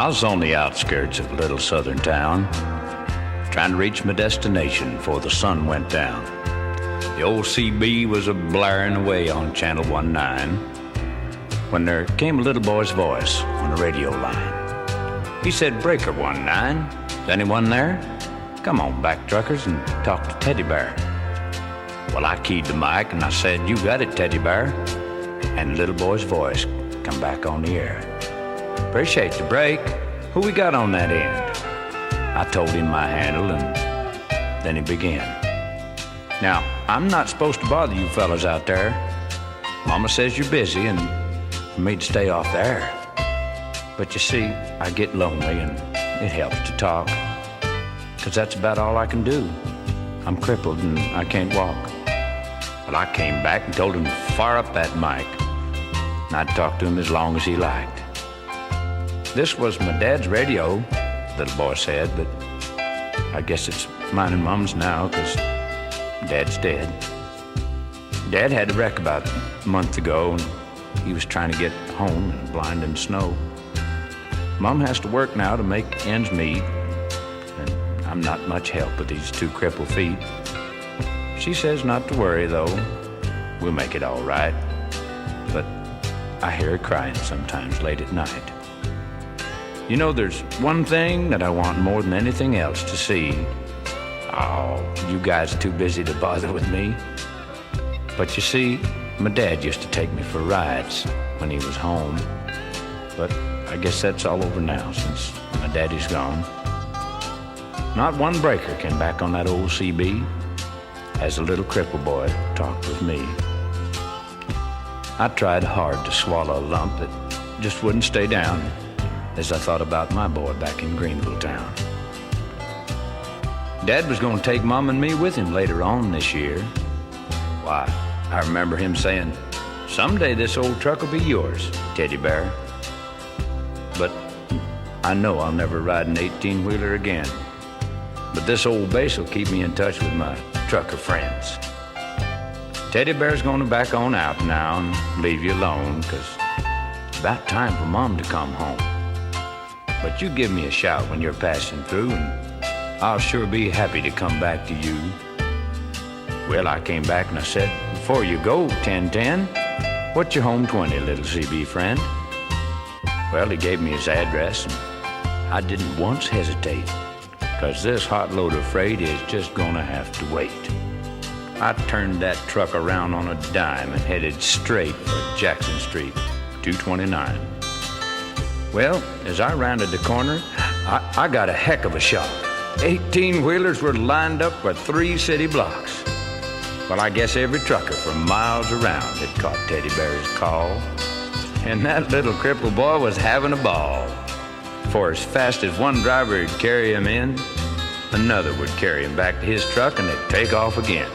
I was on the outskirts of a little southern town, trying to reach my destination before the sun went down. The old CB was a blaring away on channel 19 when there came a little boy's voice on the radio line. He said, "Breaker 19, is anyone there? Come on back, truckers, and talk to Teddy Bear." Well, I keyed the mic and I said, "You got it, Teddy Bear." And the little boy's voice come back on the air. "Appreciate the break. Who we got on that end?" I told him my handle, and then he began. "Now, I'm not supposed to bother you fellas out there. Mama says you're busy and for me to stay off the air. But you see, I get lonely and it helps to talk, 'cause that's about all I can do. I'm crippled and I can't walk." But I came back and told him to fire up that mic, and I'd talk to him as long as he liked. "This was my dad's radio," the little boy said, "but I guess it's mine and Mom's now, 'cause Dad's dead. Dad had a wreck about a month ago, and he was trying to get home and blind in snow. Mom has to work now to make ends meet, and I'm not much help with these two crippled feet. She says not to worry, though. We'll make it all right. But I hear her crying sometimes late at night. You know, there's one thing that I want more than anything else to see. Oh, you guys are too busy to bother with me. But you see, my dad used to take me for rides when he was home. But I guess that's all over now since my daddy's gone. Not one breaker came back on that old CB as a little cripple boy talked with me. I tried hard to swallow a lump that just wouldn't stay down as I thought about my boy back in Greenville town. Dad was going to take Mom and me with him later on this year. Why, I remember him saying, "Someday this old truck will be yours, Teddy Bear." But I know I'll never ride an 18-wheeler again. But this old base will keep me in touch with my trucker friends. Teddy Bear's going to back on out now and leave you alone, 'cause it's about time for Mom to come home. But you give me a shout when you're passing through, and I'll sure be happy to come back to you. Well, I came back and I said, "Before you go, 1010, what's your home 20, little CB friend?" Well, he gave me his address, and I didn't once hesitate, 'cause this hot load of freight is just gonna have to wait. I turned that truck around on a dime and headed straight for Jackson Street, 229. Well, as I rounded the corner, I got a heck of a shock. 18-wheelers were lined up for 3 city blocks. Well, I guess every trucker for miles around had caught Teddy Bear's call, and that little crippled boy was having a ball. For as fast as one driver would carry him in, another would carry him back to his truck and they'd take off again.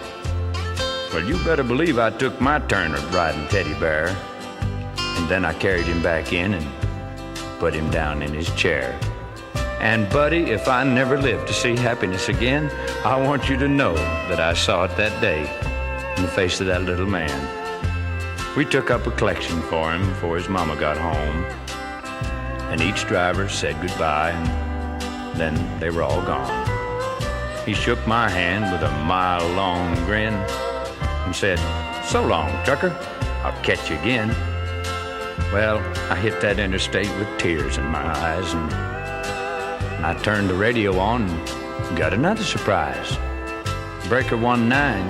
Well, you better believe I took my turn of riding Teddy Bear, and then I carried him back in and put him down in his chair. And buddy, if I never live to see happiness again, I want you to know that I saw it that day in the face of that little man. We took up a collection for him before his mama got home, and each driver said goodbye, and then they were all gone. He shook my hand with a mile-long grin and said, "So long, trucker, I'll catch you again." Well, I hit that interstate with tears in my eyes, and I turned the radio on and got another surprise. "Breaker 19,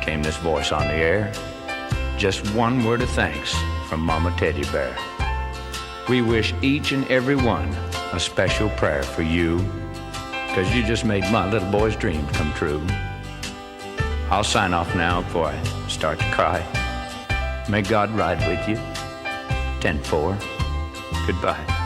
came this voice on the air. "Just one word of thanks from Mama Teddy Bear. We wish each and every one a special prayer for you, 'cause you just made my little boy's dreams come true." I'll sign off now before I start to cry. May God ride with you. 10-4. Goodbye.